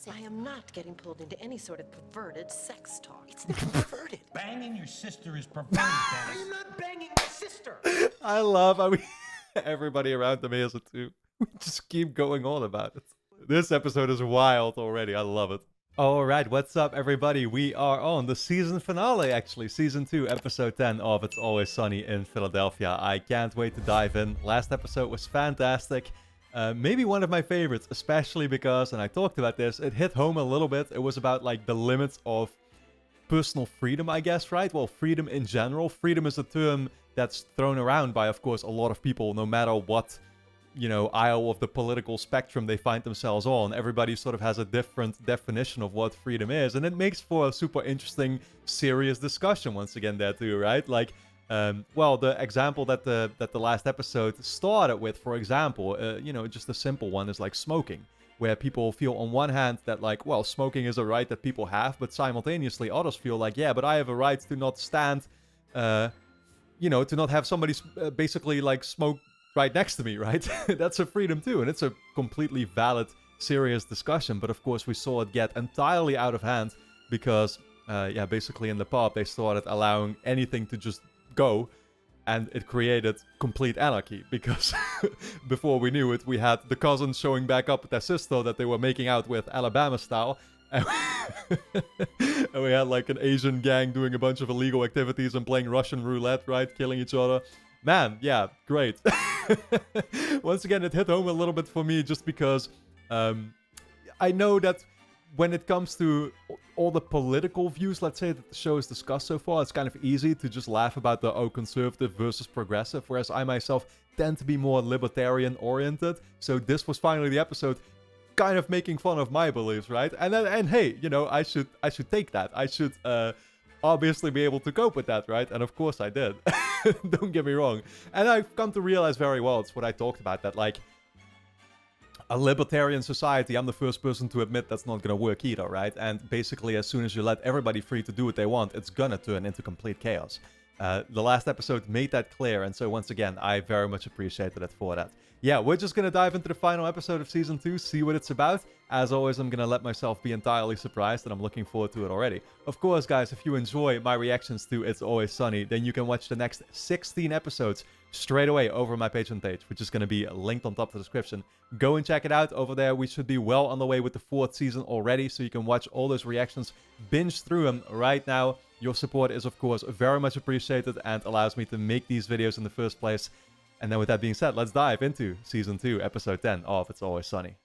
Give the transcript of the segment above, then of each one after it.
discussing? I am not getting pulled into any sort of perverted sex talk. It's not perverted. Banging your sister is perverted, I Dennis. am not banging my sister. I love how everybody around them hears it too. We just keep going on about it. This episode is wild already. I love it. Alright, what's up everybody? We are on the season finale actually. Season 2, episode 10 of It's Always Sunny in Philadelphia. I can't wait to dive in. Last episode was fantastic. Maybe one of my favorites, especially because, and I talked about this, it hit home a little bit. It was about like the limits of personal freedom, I guess, right? Well, freedom in general. Freedom is a term that's thrown around by, of course, a lot of people, no matter what, you know, aisle of the political spectrum they find themselves on. Everybody sort of has a different definition of what freedom is, and it makes for a super interesting, serious discussion once again there too, right? Like, well, the example that the last episode started with, for example, you know, just a simple one is like smoking, where people feel on one hand that like, well, smoking is a right that people have, but simultaneously others feel like, yeah, but I have a right to not stand, you know, to not have somebody basically like smoke right next to me, right? That's a freedom too, and it's a completely valid, serious discussion. But of course, we saw it get entirely out of hand because, yeah, basically in the pub they started allowing anything to just go, and it created complete anarchy because before we knew it, we had the cousins showing back up with their sister that they were making out with Alabama style. And we had like an Asian gang doing a bunch of illegal activities and playing Russian roulette, right? Killing each other. Man, yeah, great. Once again, it hit home a little bit for me just because I know that when it comes to all the political views, let's say, that the show has discussed so far, it's kind of easy to just laugh about the, oh, conservative versus progressive, whereas I myself tend to be more libertarian-oriented. So this was finally the episode kind of making fun of my beliefs, right? And hey, you know, I should take that. I should obviously be able to cope with that, right? And of course I did. Don't get me wrong. And I've come to realize very well, it's what I talked about, that like a libertarian society, I'm the first person to admit that's not gonna work either, right? And basically, as soon as you let everybody free to do what they want, it's gonna turn into complete chaos. The last episode made that clear, and so once again, I very much appreciated it for that. Yeah, we're just gonna dive into the final episode of Season 2, see what it's about. As always, I'm gonna let myself be entirely surprised, and I'm looking forward to it already. Of course, guys, if you enjoy my reactions to It's Always Sunny, then you can watch the next 16 episodes straight away over my Patreon page, which is gonna be linked on top of the description. Go and check it out over there. We should be well on the way with the 4th season already, so you can watch all those reactions, binge through them right now. Your support is, of course, very much appreciated and allows me to make these videos in the first place. And then with that being said, let's dive into Season 2, Episode 10 of It's Always Sunny.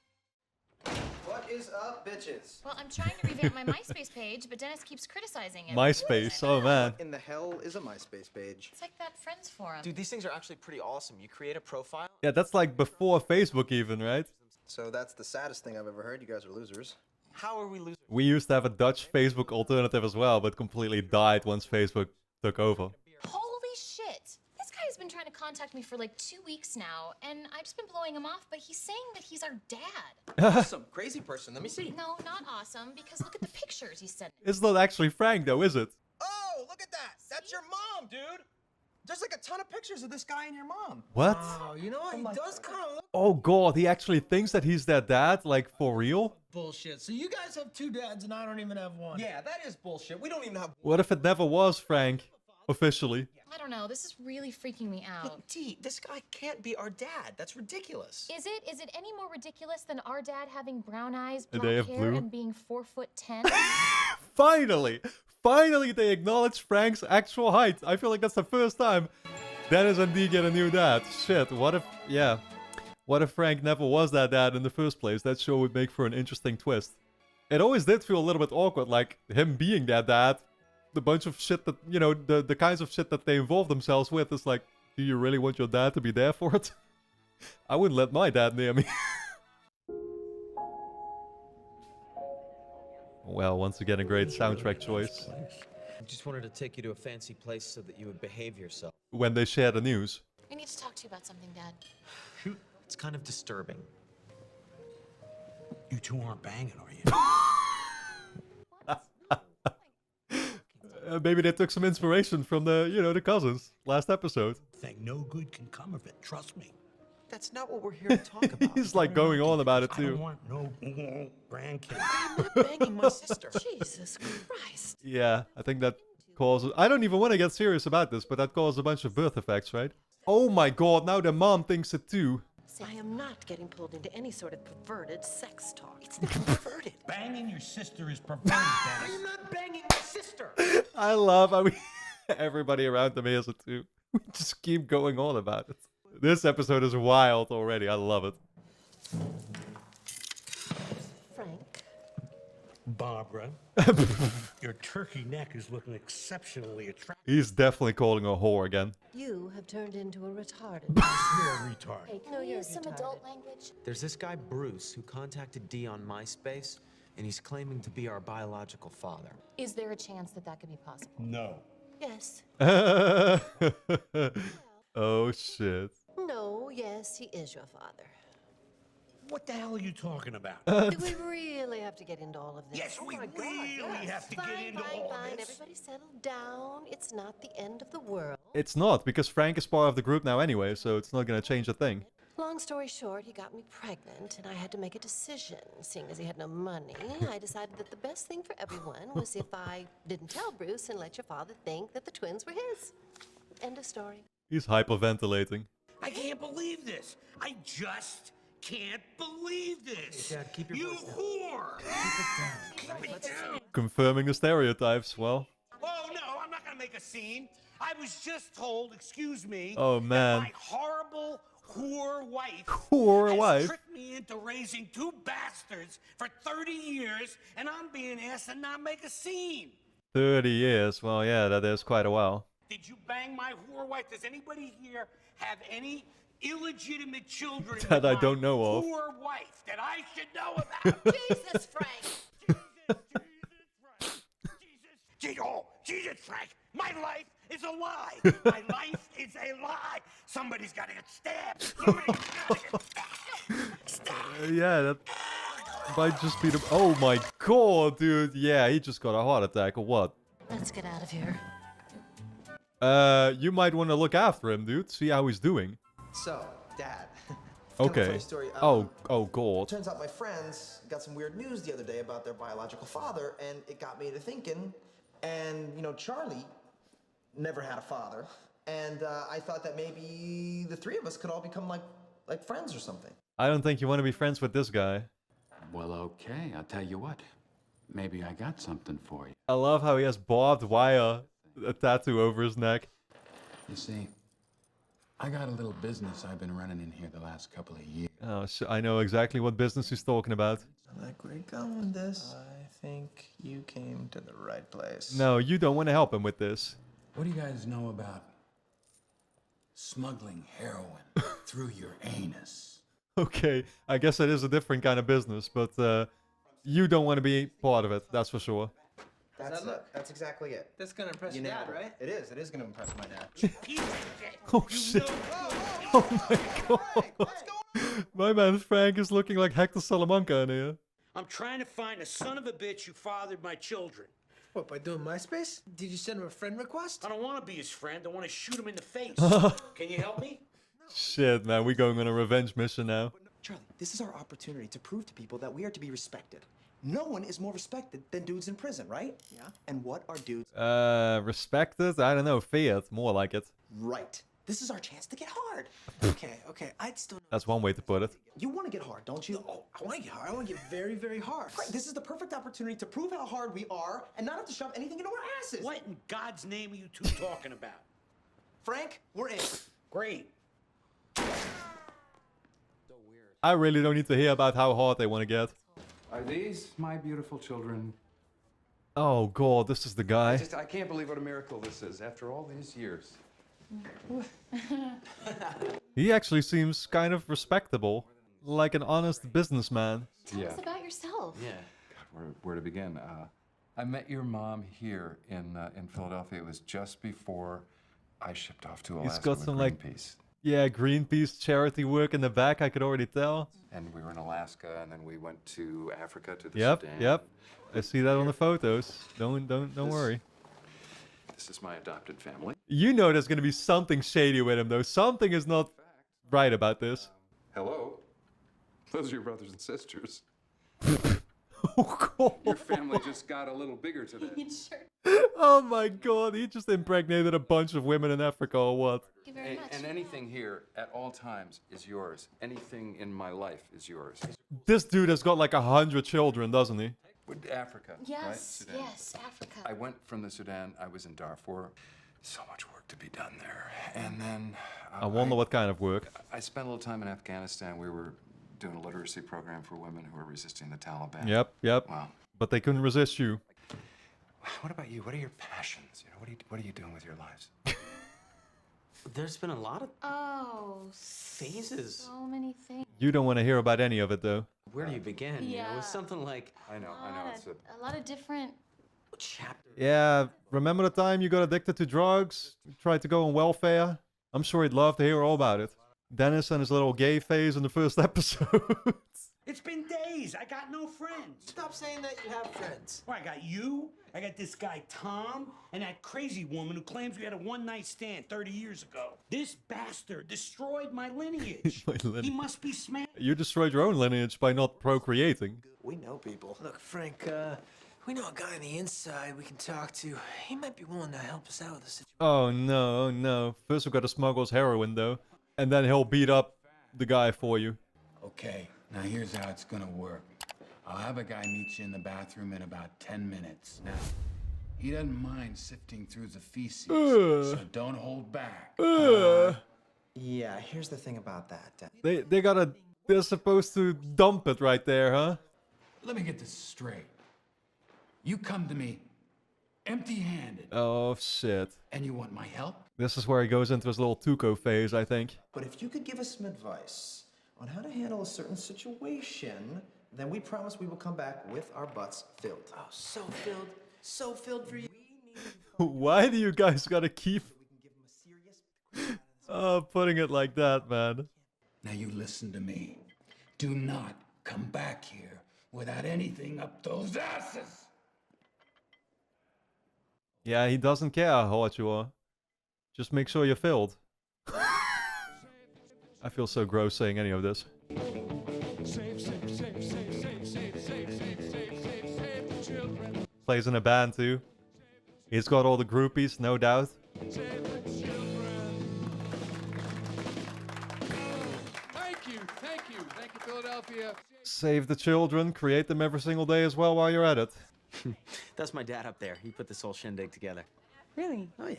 What is up, bitches? Well, I'm trying to revamp my MySpace page, but Dennis keeps criticizing it. MySpace, oh man. In the hell is a MySpace page? It's like that Friends forum. Dude, these things are actually pretty awesome. You create a profile. Yeah, that's like before Facebook even, right? So that's the saddest thing I've ever heard. You guys are losers. How are we losers? We used to have a Dutch Facebook alternative as well, but completely died once Facebook took over. Holy shit! This guy has been trying to contact me for like 2 weeks now, and I've just been blowing him off, but he's saying that he's our dad. Awesome, crazy person. Let me see. No, not awesome, because look at the pictures he's sending. It's not actually Frank though, is it? Oh, look at that. That's your mom, dude. There's like a ton of pictures of this guy and your mom. What? Oh, you know what? He does kind of look Oh god, he actually thinks that he's their dad, like for real? Bullshit. So you guys have 2 dads and I don't even have one. Yeah, that is bullshit. We don't even have. What if it never was Frank? Officially. I don't know, this is really freaking me out. Look, T, this guy can't be our dad. That's ridiculous. Is it? Is it any more ridiculous than our dad having brown eyes, And black they have hair, blue? and being 4'10"? Finally! Finally they acknowledge Frank's actual height. I feel like that's the first time Dennis and Dee get a new dad. Shit, what if, yeah. What if Frank never was that dad in the first place? That sure would make for an interesting twist. It always did feel a little bit awkward, like him being that dad. The bunch of shit that, you know, the kinds of shit that they involve themselves with is like, do you really want your dad to be there for it? I wouldn't let my dad near me. Well, once again, a great soundtrack choice. I just wanted to take you to a fancy place so that you would behave yourself. When they share the news. I need to talk to you about something, Dad. Shoot. It's kind of disturbing. You two aren't banging, are you? Maybe they took some inspiration from the, you know, the cousins last episode. Think no good can come of it, trust me. That's not what we're here to talk about. He's like going on about it I don't too. want no grandkids. I'm not banging my sister. Jesus Christ. Yeah, I think that causes... I don't even want to get serious about this, but that causes a bunch of birth effects, right? Oh my god, now the mom thinks it too. I am not getting pulled into any sort of perverted sex talk. It's not perverted. Banging your sister is perverted, Dennis. I'm not banging my sister. I love how everybody around them hears it too. We just keep going on about it. This episode is wild already. I love it. Frank, Barbara, your turkey neck is looking exceptionally attractive. He's definitely calling her a whore again. you have turned into a retarded. You're a retard. Hey, can No, we you're use some retarded. adult language? There's this guy, Bruce, who contacted Dee on MySpace, and he's claiming to be our biological father. Is there a chance that that could be possible? No. Yes. Oh shit. No, yes, he is your father. What the hell are you talking about? Do we really have to get into all of this? Yes, Oh we my God, really yes. have to get Fine, into fine, all fine. this. Everybody settle down. It's not the end of the world. It's not, because Frank is part of the group now anyway, so it's not gonna change a thing. Long story short, he got me pregnant, and I had to make a decision. Seeing as he had no money, I decided that the best thing for everyone was if I didn't tell Bruce and let your father think that the twins were his. End of story. He's hyperventilating. I can't believe this. I just can't believe this. Hey, Dad, keep your you voice down. whore. Keep it down. Confirming the stereotypes, well. Oh, no, I'm not going to make a scene. I was just told, excuse me, Oh, man. that my horrible whore wife Whore has wife? tricked me into raising two bastards for 30 years, and I'm being asked to not make a scene. 30 years, well yeah, that is quite a while. Did you bang my whore wife? Does anybody here have any illegitimate children That with I my don't know of. whore wife that I should know about? Jesus, Frank! Jesus, Frank, my life is a lie. My life is a lie. Somebody's got to get stabbed. Somebody's got to get stabbed. Yeah, that might just be the... Oh my god, dude. Yeah, he just got a heart attack or what? Let's get out of here. You might want to look after him, dude. See how he's doing. So, Dad. Kind of a Okay. funny story. Oh god. Turns out my friends got some weird news the other day about their biological father, and it got me to thinking. And, you know, Charlie never had a father. And I thought that maybe the three of us could all become like friends or something. I don't think you want to be friends with this guy. Well, okay, I'll tell you what. Maybe I got something for you. I love how he has barbed wire, a tattoo over his neck. You see, I got a little business I've been running in here the last couple of years. Oh, I know exactly what business he's talking about. Like we're going with this. I think you came to the right place. No, you don't want to help him with this. What do you guys know about smuggling heroin through your anus? Okay, I guess it is a different kind of business, but you don't want to be part of it, that's for sure. That's it. That's exactly it. That's gonna impress You your nailed dad, it. right? It is. It is going to impress my dad. Oh shit. Oh my god. My man Frank is looking like Hector Salamanca in here. I'm trying to find a son of a bitch who fathered my children. What, by doing MySpace? Did you send him a friend request? I don't want to be his friend. I want to shoot him in the face. Can you help me? Shit, man, we going on a revenge mission now. Charlie, this is our opportunity to prove to people that we are to be respected. No one is more respected than dudes in prison, right? Yeah. And what are dudes? Respected? I don't know, feared, more like it. Right. This is our chance to get hard. Okay, I'd still. That's one way to put it. You want to get hard, don't you? Oh, I want to get hard. I want to get very, very hard. Right. This is the perfect opportunity to prove how hard we are and not have to shove anything into our asses. What in God's name are you two talking about? Frank, we're in. Great. I really don't need to hear about how hard they want to get. Are these my beautiful children? Oh god, this is the guy. I can't believe what a miracle this is after all these years. He actually seems kind of respectable. Like an honest businessman. Tell us about yourself. Yeah. Where to begin? I met your mom here in Philadelphia. It was just before I shipped off to Alaska He's got with some, like, Greenpeace. Yeah, Greenpeace charity work in the back, I could already tell. And we were in Alaska, and then we went to Africa, to the Yep, Sudan. yep. I see that on the photos. Don't worry. This is my adopted family. You know there's gonna be something shady with him though. Something is not right about this. Hello? Those are your brothers and sisters. Oh, God. Your family just got a little bigger today. Oh my God, he just impregnated a bunch of women in Africa or what? Thank you very much. And anything here at all times is yours. Anything in my life is yours. This dude has got like 100 children, doesn't he? Africa, right? Yes, Sudan. yes, Africa. I went from the Sudan. I was in Darfur. So much work to be done there. And then I wonder what kind of work. I spent a little time in Afghanistan. We were doing a literacy program for women who were resisting the Taliban. Yep. Wow. But they couldn't resist you. What about you? What are your passions? You know, what are you doing with your lives? There's been a lot of Oh, phases. so many things. You don't want to hear about any of it though. Where do you begin? You know, Yeah. with something like I know. It's A lot of different. chapter. Yeah, remember the time you got addicted to drugs? You tried to go on welfare? I'm sure he'd love to hear all about it. Dennis and his little gay phase in the first episode. It's been days. I got no friends. Stop saying that you have friends. Well, I got you. I got this guy Tom, and that crazy woman who claims we had a one-night stand 30 years ago. This bastard destroyed my lineage. My lineage. He must be smashed. You destroyed your own lineage by not procreating. We know people. Look, Frank, we know a guy on the inside we can talk to. He might be willing to help us out with this situation. Oh no. First we've got to smuggle his heroin though. And then he'll beat up the guy for you. Okay, now here's how it's gonna work. I'll have a guy meet you in the bathroom in about 10 minutes. Now, he doesn't mind sifting through the feces, so don't hold back. Yeah, here's the thing about that. They're supposed to dump it right there, huh? Let me get this straight. You come to me empty-handed, Oh shit. and you want my help? This is where he goes into his little Tuco phase, I think. But if you could give us some advice on how to handle a certain situation, then we promise we will come back with our butts filled. Oh, so filled for you. Why do you guys gotta keep putting it like that, man? Now you listen to me. Do not come back here without anything up those asses. Yeah, he doesn't care how hot you are. Just make sure you're filled. I feel so gross saying any of this. Plays in a band too. He's got all the groupies, no doubt. Thank you, Philadelphia. Save the children, create them every single day as well while you're at it. That's my dad up there. He put this whole shindig together. Really? Oh yeah.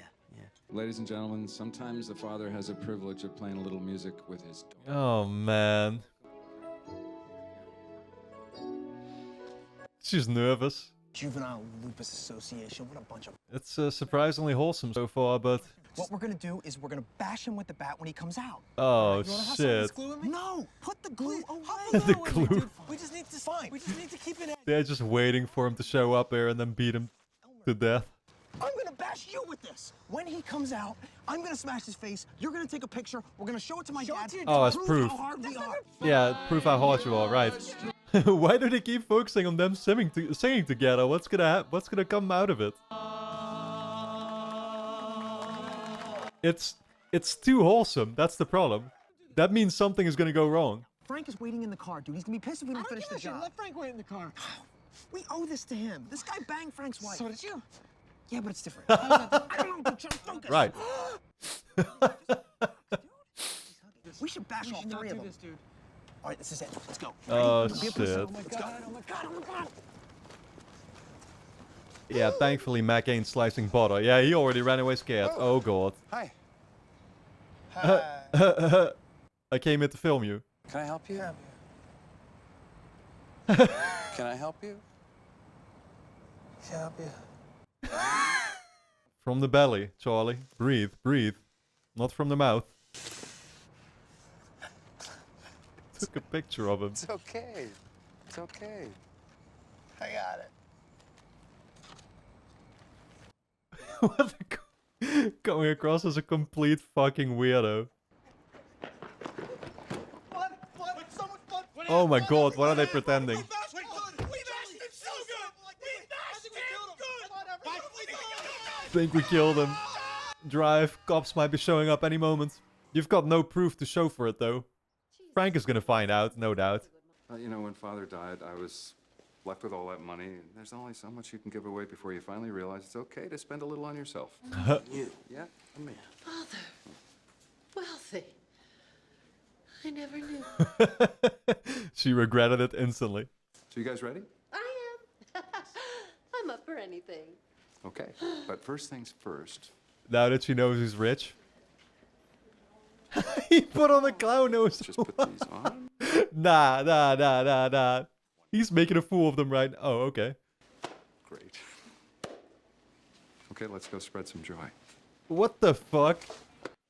Ladies and gentlemen, sometimes the father has a privilege of playing a little music with his daughter. Oh man. She's nervous. Juvenile Lupus Association, what a bunch of... It's surprisingly wholesome so far, but... What we're gonna do is we're gonna bash him with the bat when he comes out. Oh, You wanna have some of shit. this glue in me? No! Put the glue away! The glue. We just need to... Fine. We just need to keep it in. They're just waiting for him to show up here and then beat him to death. I'm gonna bash you with this! When he comes out, I'm gonna smash his face, you're gonna take a picture, we're gonna show it to my dad. Oh, as proof. How hard we are. Yeah, prove how hot you are, right. Why do they keep focusing on them singing together? What's gonna come out of it? It's too wholesome, that's the problem. That means something is gonna go wrong. Frank is waiting in the car, dude. He's gonna be pissed if we don't finish the job. Let Frank wait in the car. We owe this to him. This guy banged Frank's wife. So did you? Yeah, but it's different. I don't know, dude, focus. Right. We should bash all three of them. Dude. All right, this is it. Let's go. Oh, Ready? Be a person. shit. Oh my god, oh my god, oh my god. Yeah, thankfully Mac ain't slicing butter. Yeah, he already ran away scared. Oh god. Hi. I came here to film you. Can I help you? Can I help you? Can I help you? From the belly, Charlie. Breathe, breathe. Not from the mouth. Took a picture of him. It's okay. It's okay. I got it. What coming across as a complete fucking weirdo. Oh my god, what are they pretending? Think we killed him. Drive, cops might be showing up any moment. You've got no proof to show for it though. Frank is gonna find out, no doubt. You know, when Father died, I was left with all that money. And there's only so much you can give away before you finally realize it's okay to spend a little on yourself. You. Yeah, on me. Father, wealthy. I never knew. She regretted it instantly. So you guys ready? I am. I'm up for anything. Okay, but first things first. Now that she knows he's rich. He put on a clown nose. Just put these on. Nah. He's making a fool of them right now. Oh, okay. Great. Okay, let's go spread some joy. What the fuck?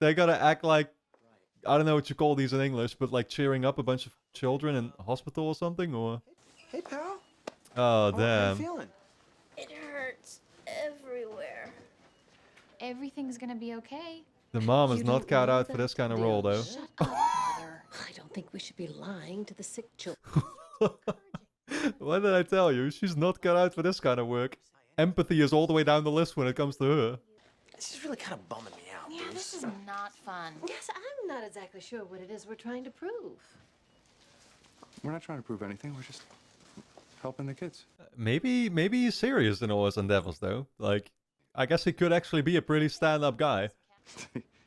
They gotta act like, I don't know what you call these in English, but like cheering up a bunch of children in a hospital or something, or? Hey, pal. Oh, How damn. you feeling? It hurts everywhere. Everything's gonna be okay. The mom is You not don't cut know out for that this kind of they'll role, though. Shut up, Father. I don't think we should be lying to the sick children. What did I tell you? She's not cut out for this kind of work. Empathy is all the way down the list when it comes to her. This is really kind of bumming me out, Yeah, this is not fun. Yes, I'm not exactly sure what it is we're trying to prove. We're not trying to prove anything. We're just helping the kids. Maybe he's serious in all his endeavors, though. Like, I guess he could actually be a pretty stand-up guy.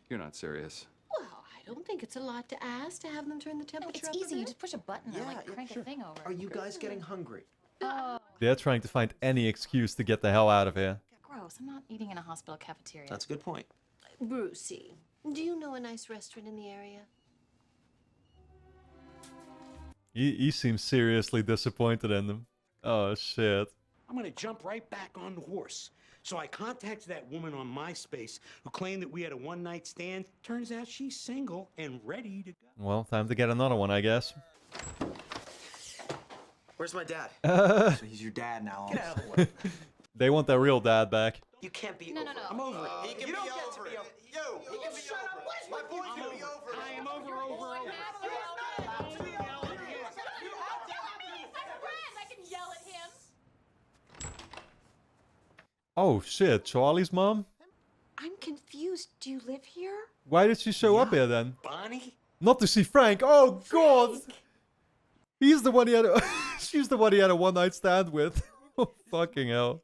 You're not serious. Well, I don't think it's a lot to ask to have them turn the No, temperature it's up a easy. You bit. just push a button or like crank a thing over. Are you guys getting hungry? They're trying to find any excuse to get the hell out of here. Gross. I'm not eating in a hospital cafeteria. That's a good point. Brucey, do you know a nice restaurant in the area? He seems seriously disappointed in them. Oh, shit. I'm gonna jump right back on the horse. So I contacted that woman on MySpace who claimed that we had a one-night stand. Turns out she's single and ready to go. Well, time to get another one, I guess. Where's my dad? So he's your dad now. Get out of the way. They want their real dad back. You can't be No. I'm over it. He can be over it. Yo, he can be over it. My boy can be over it. I am over. I can yell at him. Oh, shit. Charlie's mom? I'm confused. Do you live here? Why did she show up here then? Bonnie? Not to see Frank. Oh, God. He's the one he had. She's the one he had a one-night stand with. Oh, fucking hell.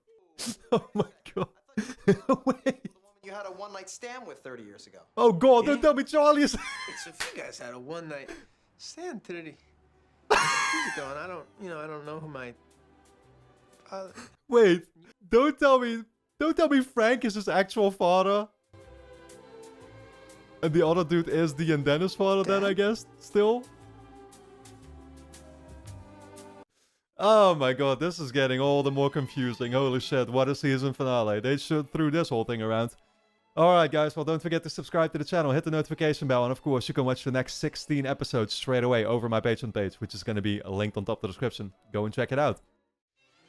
Oh my God. Wait. You had a one-night stand with 30 years ago. Oh God! Don't tell me Charlie is. So if you guys had a one-night stand, Trinity, who's it going? I don't know who my. Wait! Don't tell me Frank is his actual father. And the other dude is the and Dennis' father, then I guess still. Oh my God, this is getting all the more confusing. Holy shit, what a season finale. They should threw this whole thing around. Alright guys, well don't forget to subscribe to the channel, hit the notification bell, and of course you can watch the next 16 episodes straight away over my Patreon page, which is going to be linked on top of the description. Go and check it out.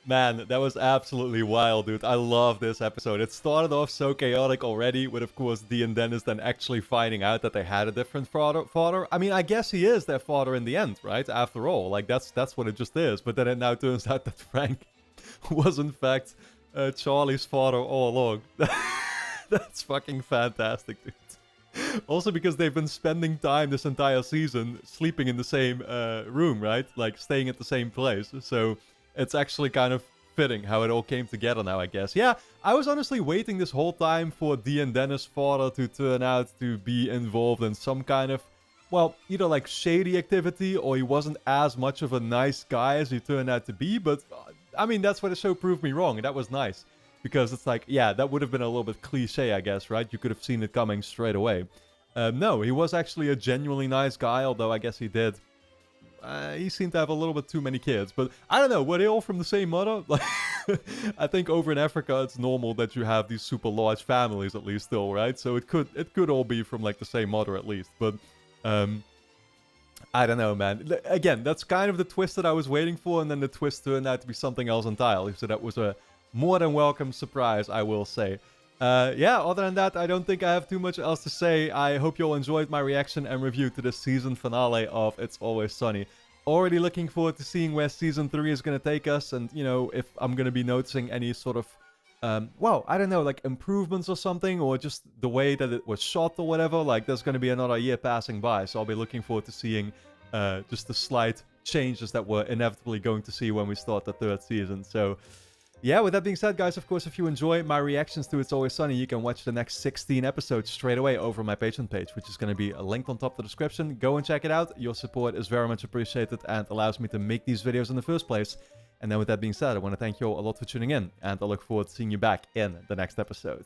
Man, that was absolutely wild, dude. I love this episode. It started off so chaotic already, with of course Dee and Dennis then actually finding out that they had a different father. I mean, I guess he is their father in the end, right? After all, like that's what it just is. But then it now turns out that Frank was in fact Charlie's father all along. That's fucking fantastic, dude. Also because they've been spending time this entire season sleeping in the same room, right? Like staying at the same place. So it's actually kind of fitting how it all came together now, I guess. Yeah, I was honestly waiting this whole time for Dee and Dennis' father to turn out to be involved in some kind of, well, either like shady activity or he wasn't as much of a nice guy as he turned out to be. But, I mean, that's where the show proved me wrong, and that was nice. Because it's like, yeah, that would have been a little bit cliche, I guess, right? You could have seen it coming straight away. No, he was actually a genuinely nice guy, although I guess he did. He seemed to have a little bit too many kids, but I don't know, were they all from the same mother? Like, I think over in Africa it's normal that you have these super large families at least still, right? So it could all be from like the same mother at least, but I don't know, man. Again, that's kind of the twist that I was waiting for, and then the twist turned out to be something else entirely, so that was a more than welcome surprise, I will say. Yeah, other than that, I don't think I have too much else to say. I hope you all enjoyed my reaction and review to the season finale of It's Always Sunny. Already looking forward to seeing where Season 3 is going to take us, and, you know, if I'm going to be noticing any sort of, well, I don't know, like improvements or something, or just the way that it was shot or whatever. Like, there's going to be another year passing by, so I'll be looking forward to seeing just the slight changes that we're inevitably going to see when we start the 3rd season. So yeah, with that being said, guys, of course, if you enjoy my reactions to It's Always Sunny, you can watch the next 16 episodes straight away over my Patreon page, which is going to be linked on top of the description. Go and check it out. Your support is very much appreciated and allows me to make these videos in the first place. And then with that being said, I want to thank you all a lot for tuning in, and I look forward to seeing you back in the next episode.